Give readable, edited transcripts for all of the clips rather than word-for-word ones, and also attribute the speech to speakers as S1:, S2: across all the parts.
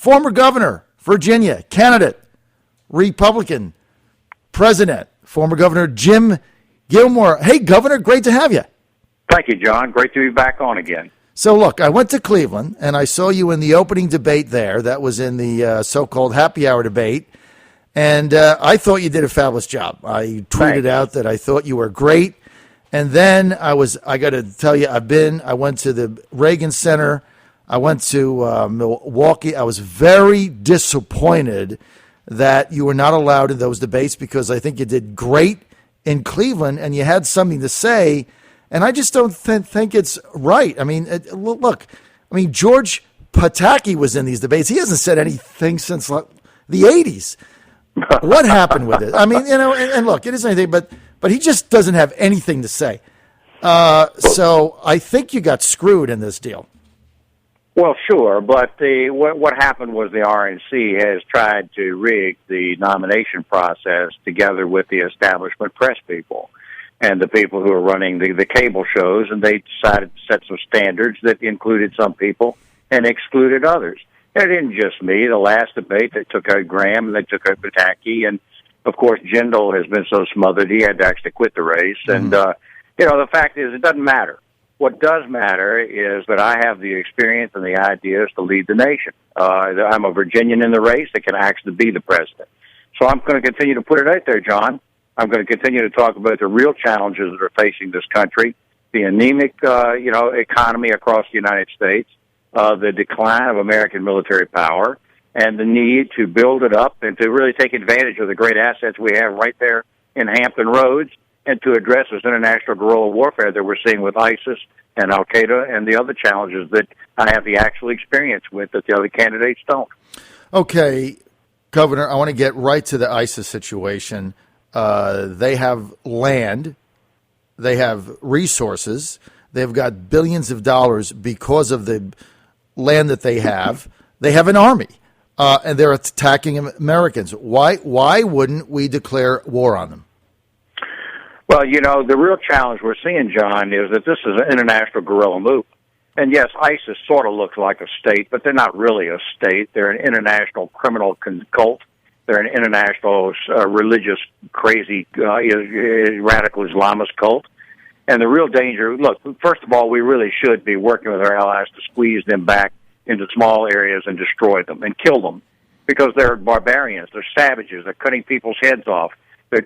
S1: former governor, Virginia, candidate, Republican, president, former Governor Jim Gilmore. Hey, Governor, great to have you.
S2: Thank you, John. Great to be back on again.
S1: So, look, I went to Cleveland, and I saw you in the opening debate there. That was in the so-called happy hour debate. And I thought you did a fabulous job. I tweeted out that I thought you were great. And then I got to tell you, I went to the Reagan Center. I went to Milwaukee. I was very disappointed that you were not allowed in those debates because I think you did great in Cleveland and you had something to say. And I just don't think it's right. I mean, look, George Pataki was in these debates. He hasn't said anything since the 80s. What happened with it? I mean, and look, it isn't anything, but he just doesn't have anything to say. So I think you got screwed in this deal.
S2: Well, sure, but what happened was the RNC has tried to rig the nomination process together with the establishment press people and the people who are running the cable shows, and they decided to set some standards that included some people and excluded others. And it isn't just me. The last debate, they took out Graham and they took out Pataki, and, of course, Jindal has been so smothered he had to actually quit the race. Mm-hmm. And, the fact is it doesn't matter. What does matter is that I have the experience and the ideas to lead the nation. I'm a Virginian in the race that can actually be the president. So I'm going to continue to put it out there, John. I'm going to continue to talk about the real challenges that are facing this country, the anemic, economy across the United States, the decline of American military power, and the need to build it up and to really take advantage of the great assets we have right there in Hampton Roads, and to address this international guerrilla warfare that we're seeing with ISIS and Al-Qaeda and the other challenges that I have the actual experience with that the other candidates don't.
S1: Okay, Governor, I want to get right to the ISIS situation. They have land. They have resources. They've got billions of dollars because of the land that they have. They have an army, and they're attacking Americans. Why wouldn't we declare war on them?
S2: Well, the real challenge we're seeing, John, is that this is an international guerrilla movement. And yes, ISIS sort of looks like a state, but they're not really a state. They're an international criminal cult. They're an international religious, crazy, radical Islamist cult. And the real danger, look, first of all, we really should be working with our allies to squeeze them back into small areas and destroy them and kill them because they're barbarians. They're savages. They're cutting people's heads off. They're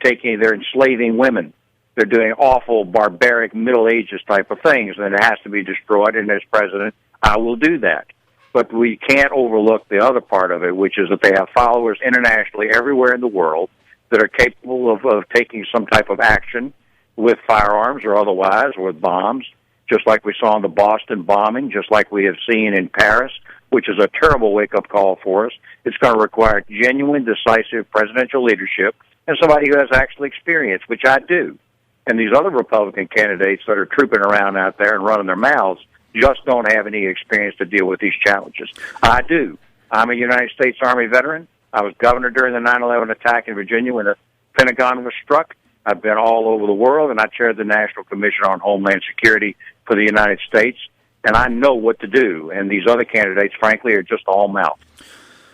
S2: enslaving women. They're doing awful, barbaric, Middle Ages type of things, and it has to be destroyed. And as president, I will do that. But we can't overlook the other part of it, which is that they have followers internationally everywhere in the world that are capable of taking some type of action with firearms or otherwise, or with bombs, just like we saw in the Boston bombing, just like we have seen in Paris, which is a terrible wake-up call for us. It's going to require genuine, decisive presidential leadership and somebody who has actual experience, which I do. And these other Republican candidates that are trooping around out there and running their mouths just don't have any experience to deal with these challenges. I do. I'm a United States Army veteran. I was governor during the 9/11 attack in Virginia when the Pentagon was struck. I've been all over the world, and I chaired the National Commission on Homeland Security for the United States, and I know what to do. And these other candidates, frankly, are just all mouth.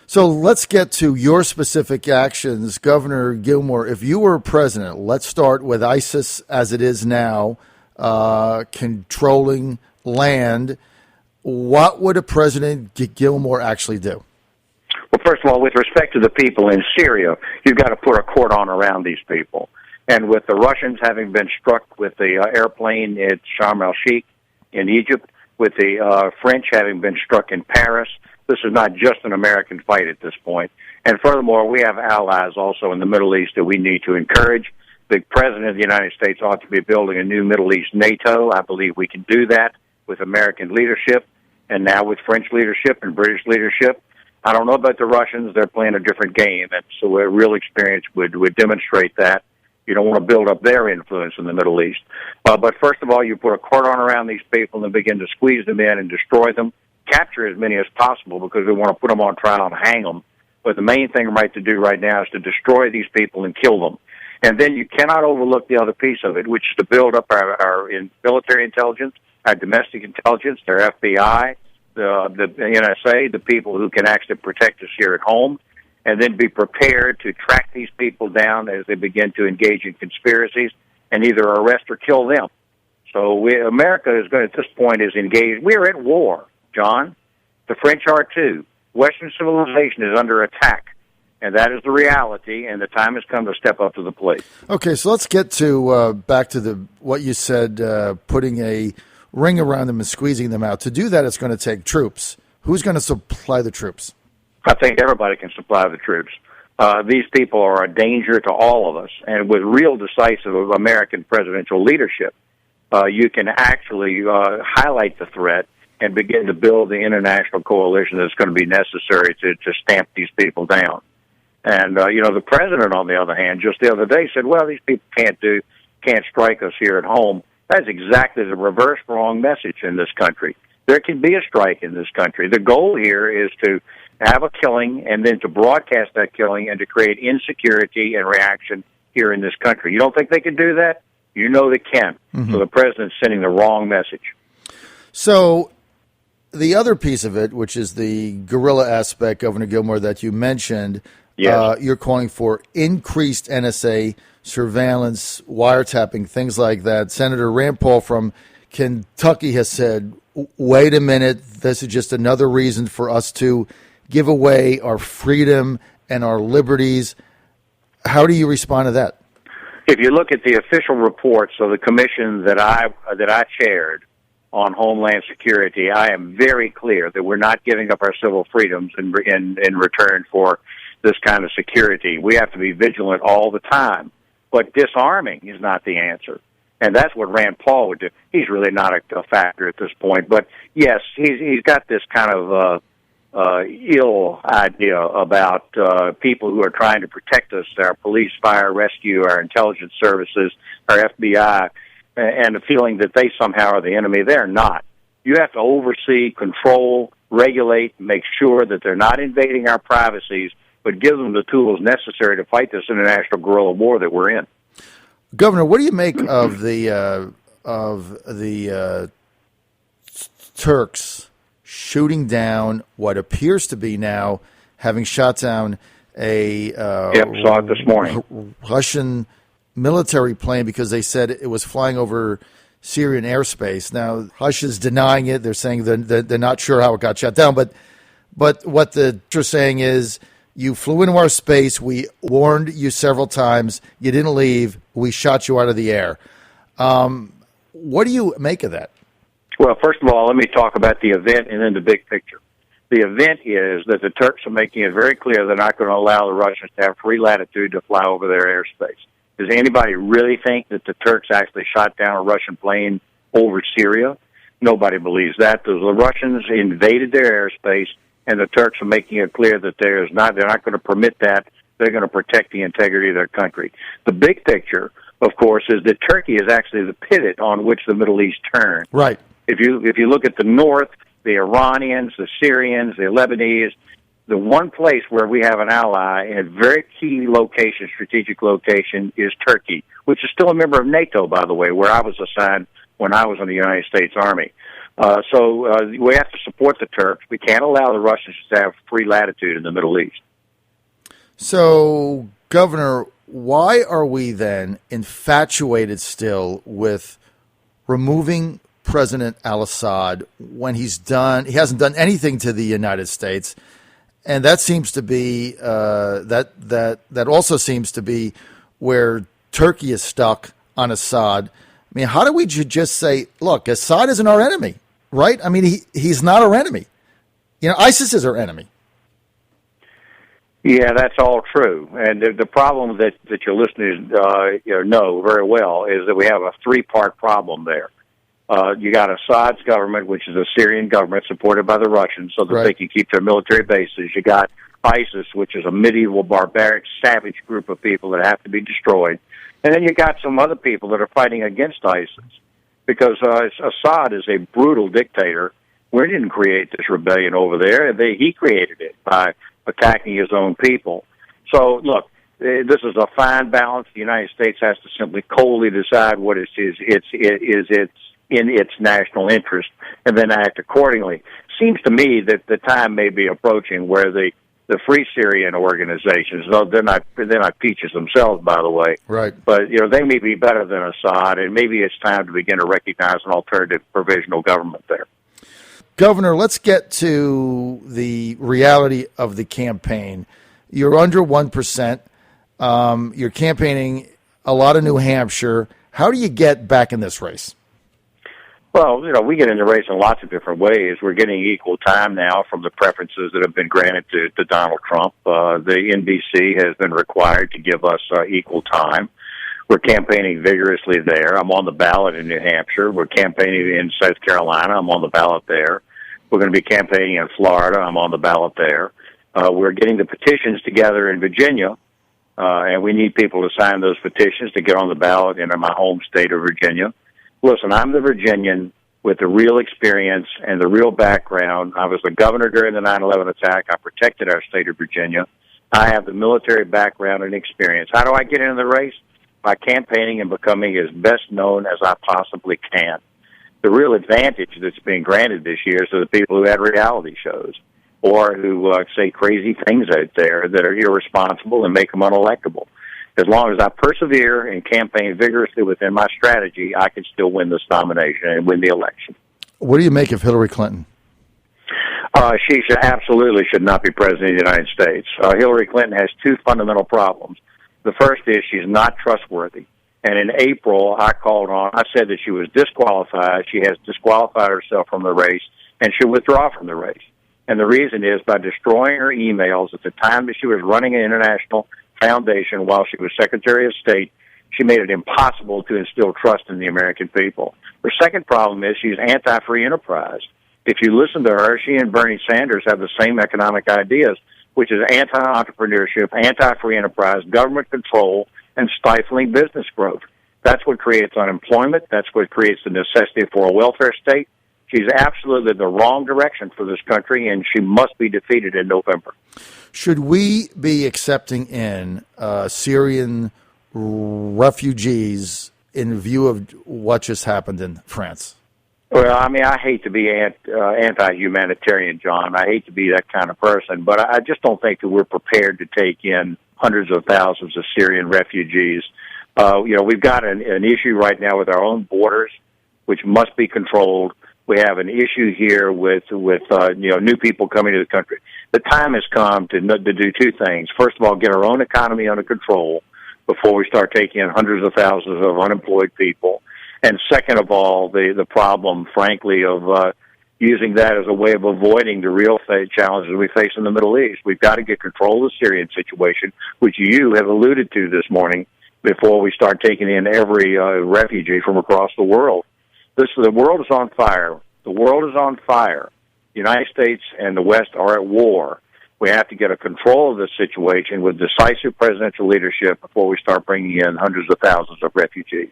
S1: So let's get to your specific actions. Governor Gilmore, if you were president, let's start with ISIS as it is now, controlling land. What would a President Gilmore actually do?
S2: Well, first of all, with respect to the people in Syria, you've got to put a cordon around these people. And with the Russians having been struck with the airplane at Sharm el-Sheikh in Egypt, with the French having been struck in Paris, this is not just an American fight at this point. And furthermore, we have allies also in the Middle East that we need to encourage. The President of the United States ought to be building a new Middle East NATO. I believe we can do that with American leadership and now with French leadership and British leadership. I don't know about the Russians. They're playing a different game, and so a real experience would demonstrate that. You don't want to build up their influence in the Middle East. But first of all, you put a cordon around these people and then begin to squeeze them in and destroy them. Capture as many as possible because we want to put them on trial and hang them. But the main thing to do right now is to destroy these people and kill them. And then you cannot overlook the other piece of it, which is to build up our military intelligence, our domestic intelligence, their FBI, the NSA, the people who can actually protect us here at home, and then be prepared to track these people down as they begin to engage in conspiracies and either arrest or kill them. So America is going, at this point, is engaged. We're at war, John. The French are too. Western civilization is under attack, and that is the reality, and the time has come to step up to the plate.
S1: Okay, so let's get to back to what you said, putting a ring around them and squeezing them out. To do that, it's going to take troops. Who's going to supply the troops?
S2: I think everybody can supply the troops. These people are a danger to all of us, and with real decisive American presidential leadership, you can actually highlight the threat and begin to build the international coalition that's going to be necessary to stamp these people down. And, the president, on the other hand, just the other day said, well, these people can't strike us here at home. That's exactly the reverse wrong message in this country. There can be a strike in this country. The goal here is to have a killing and then to broadcast that killing and to create insecurity and reaction here in this country. You don't think they can do that? You know they can. Mm-hmm. So the president's sending the wrong message.
S1: So the other piece of it, which is the guerrilla aspect, Governor Gilmore, that you mentioned, yes. You're calling for increased NSA surveillance, wiretapping, things like that. Senator Rand Paul from Kentucky has said, wait a minute, this is just another reason for us to give away our freedom and our liberties. How do you respond to that?
S2: If you look at the official reports of the commission that I chaired on Homeland Security, I am very clear that we're not giving up our civil freedoms in return for this kind of security. We have to be vigilant all the time. But disarming is not the answer. And that's what Rand Paul would do. He's really not a factor at this point. But, yes, he's got this kind of ill idea about people who are trying to protect us, our police, fire, rescue, our intelligence services, our FBI, and the feeling that they somehow are the enemy. They're not. You have to oversee, control, regulate, make sure that they're not invading our privacies, but give them the tools necessary to fight this international guerrilla war that we're in.
S1: Governor, what do you make of the Turks shooting down what appears to be now having shot down a
S2: saw it this morning.
S1: Russian military plane because they said it was flying over Syrian airspace? Now, Russia's denying it. They're saying they're not sure how it got shot down. But what they're saying is, you flew into our space. We warned you several times. You didn't leave. We shot you out of the air. What do you make of that?
S2: Well, first of all, let me talk about the event and then the big picture. The event is that the Turks are making it very clear they're not going to allow the Russians to have free latitude to fly over their airspace. Does anybody really think that the Turks actually shot down a Russian plane over Syria? Nobody believes that. The Russians invaded their airspace, and the Turks are making it clear that they're not going to permit that. They're going to protect the integrity of their country. The big picture, of course, is that Turkey is actually the pivot on which the Middle East turns.
S1: Right.
S2: If you look at the north, the Iranians, the Syrians, the Lebanese, the one place where we have an ally in a very key location, strategic location, is Turkey, which is still a member of NATO, by the way, where I was assigned when I was in the United States Army. So we have to support the Turks. We can't allow the Russians to have free latitude in the Middle East.
S1: So, Governor, why are we then infatuated still with removing President al-Assad when he hasn't done anything to the United States? And that seems to be that also seems to be where Turkey is stuck on Assad. I mean, how do we just say, look, Assad isn't our enemy, right? I mean, he's not our enemy. ISIS is our enemy.
S2: Yeah, that's all true. And the problem that your listeners know very well is that we have a three-part problem there. You got Assad's government, which is a Syrian government supported by the Russians so that they can keep their military bases. You got ISIS, which is a medieval, barbaric, savage group of people that have to be destroyed. And then you got some other people that are fighting against ISIS because Assad is a brutal dictator. We didn't create this rebellion over there. He created it by attacking his own people. So, look, this is a fine balance. The United States has to simply coldly decide what is in its national interest and then act accordingly. seems to me that the time may be approaching where the Free Syrian organizations, though they're not peaches themselves, by the way,
S1: right?
S2: But they may be better than Assad, and maybe it's time to begin to recognize an alternative provisional government there.
S1: Governor, let's get to the reality of the campaign. You're under 1%. You're campaigning a lot of New Hampshire. How do you get back in this race?
S2: Well, we get in the race in lots of different ways. We're getting equal time now from the preferences that have been granted to Donald Trump. The NBC has been required to give us equal time. We're campaigning vigorously there. I'm on the ballot in New Hampshire. We're campaigning in South Carolina. I'm on the ballot there. We're going to be campaigning in Florida. I'm on the ballot there. We're getting the petitions together in Virginia, and we need people to sign those petitions to get on the ballot in my home state of Virginia. Listen, I'm the Virginian with the real experience and the real background. I was the governor during the 9/11 attack. I protected our state of Virginia. I have the military background and experience. How do I get into the race? By campaigning and becoming as best known as I possibly can. The real advantage that's being granted this year is to the people who had reality shows or who say crazy things out there that are irresponsible and make them unelectable. As long as I persevere and campaign vigorously within my strategy, I can still win this nomination and win the election.
S1: What do you make of Hillary Clinton?
S2: She absolutely should not be president of the United States. Hillary Clinton has two fundamental problems. The first is she's not trustworthy. And in April, I said that she was disqualified. She has disqualified herself from the race and should withdraw from the race. And the reason is by destroying her emails at the time that she was running an international foundation while she was Secretary of State, she made it impossible to instill trust in the American people. Her second problem is she's anti-free enterprise. If you listen to her, she and Bernie Sanders have the same economic ideas, which is anti-entrepreneurship, anti-free enterprise, government control, and stifling business growth. That's what creates unemployment. That's what creates the necessity for a welfare state. She's absolutely the wrong direction for this country, and she must be defeated in November.
S1: Should we be accepting in Syrian refugees in view of what just happened in France?
S2: Well, I mean, I hate to be anti-humanitarian, John. I hate to be that kind of person, but I just don't think that we're prepared to take in hundreds of thousands of Syrian refugees. We've got an issue right now with our own borders, which must be controlled. We have an issue here with new people coming to the country. The time has come to do two things. First of all, get our own economy under control before we start taking in hundreds of thousands of unemployed people. And second of all, the problem, frankly, of using that as a way of avoiding the real challenges we face in the Middle East. We've got to get control of the Syrian situation, which you have alluded to this morning, before we start taking in every refugee from across the world. The world is on fire. The world is on fire. The United States and the West are at war. We have to get a control of this situation with decisive presidential leadership before we start bringing in hundreds of thousands of refugees.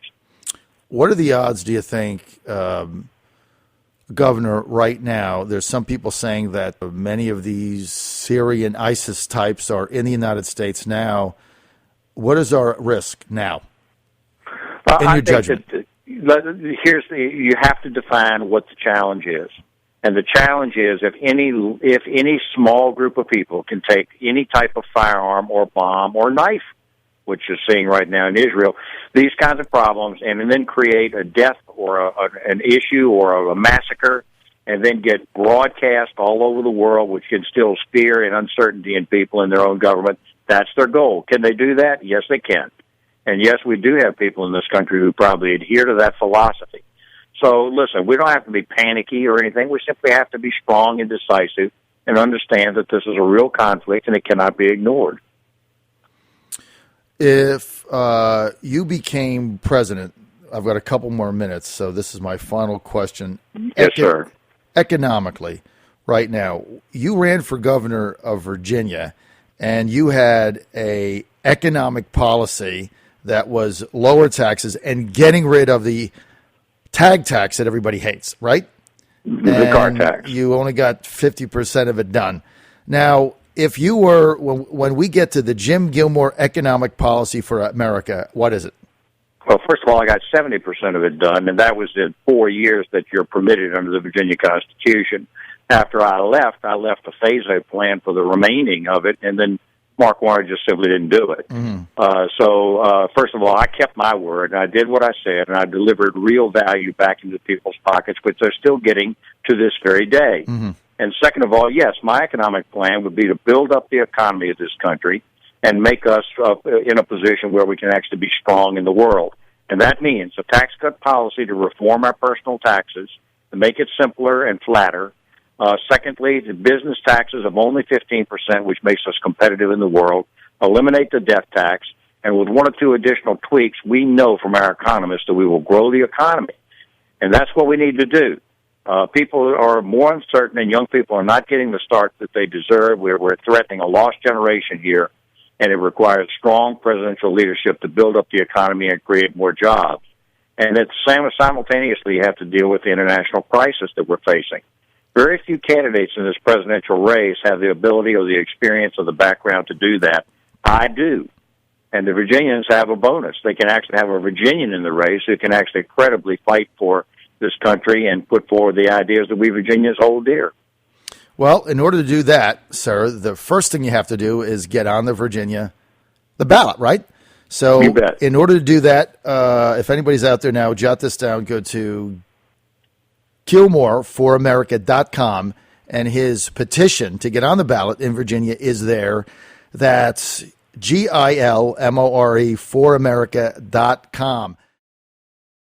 S1: What are the odds, do you think, Governor, right now? There's some people saying that many of these Syrian ISIS types are in the United States now. What is our risk now, in your judgment?
S2: You have to define what the challenge is. And the challenge is if any small group of people can take any type of firearm or bomb or knife, which you're seeing right now in Israel, these kinds of problems, and then create a death or an issue or a massacre, and then get broadcast all over the world, which instills fear and uncertainty in people in their own government. That's their goal. Can they do that? Yes, they can. And yes, we do have people in this country who probably adhere to that philosophy. So, listen, we don't have to be panicky or anything. We simply have to be strong and decisive and understand that this is a real conflict and it cannot be ignored.
S1: If you became president, I've got a couple more minutes, so this is my final question.
S2: Yes, sir.
S1: Economically, right now, you ran for governor of Virginia, and you had a economic policy that was lower taxes and getting rid of the tag tax that everybody hates, right?
S2: The car tax.
S1: You only got 50% of it done. Now, if you were, when we get to the Jim Gilmore economic policy for America, what is it?
S2: Well, first of all, I got 70% of it done, and that was in 4 years that you're permitted under the Virginia Constitution. After I left a phase-out plan for the remaining of it, and then Mark Warner just simply didn't do it. So first of all, I kept my word, and I did what I said, and I delivered real value back into people's pockets, which they're still getting to this very day. And second of all, yes, my economic plan would be to build up the economy of this country and make us in a position where we can actually be strong in the world. And that means a tax cut policy to reform our personal taxes, to make it simpler and flatter. Secondly, the business taxes of only 15%, which makes us competitive in the world. Eliminate the death tax. And with one or two additional tweaks, we know from our economists that we will grow the economy. And that's what we need to do. People are more uncertain, and young people are not getting the start that they deserve. We're threatening a lost generation here, and it requires strong presidential leadership to build up the economy and create more jobs. And it's simultaneously you have to deal with the international crisis that we're facing. Very few candidates in this presidential race have the ability or the experience or the background to do that. I do. And the Virginians have a bonus. They can actually have a Virginian in the race who can actually credibly fight for this country and put forward the ideas that we Virginians hold dear.
S1: Well, in order to do that, sir, the first thing you have to do is get on the ballot, right? So
S2: You bet.
S1: In order to do that, if anybody's out there now, jot this down, go to GilmoreForAmerica.com, and his petition to get on the ballot in Virginia is there. That's GILMORE4America.com.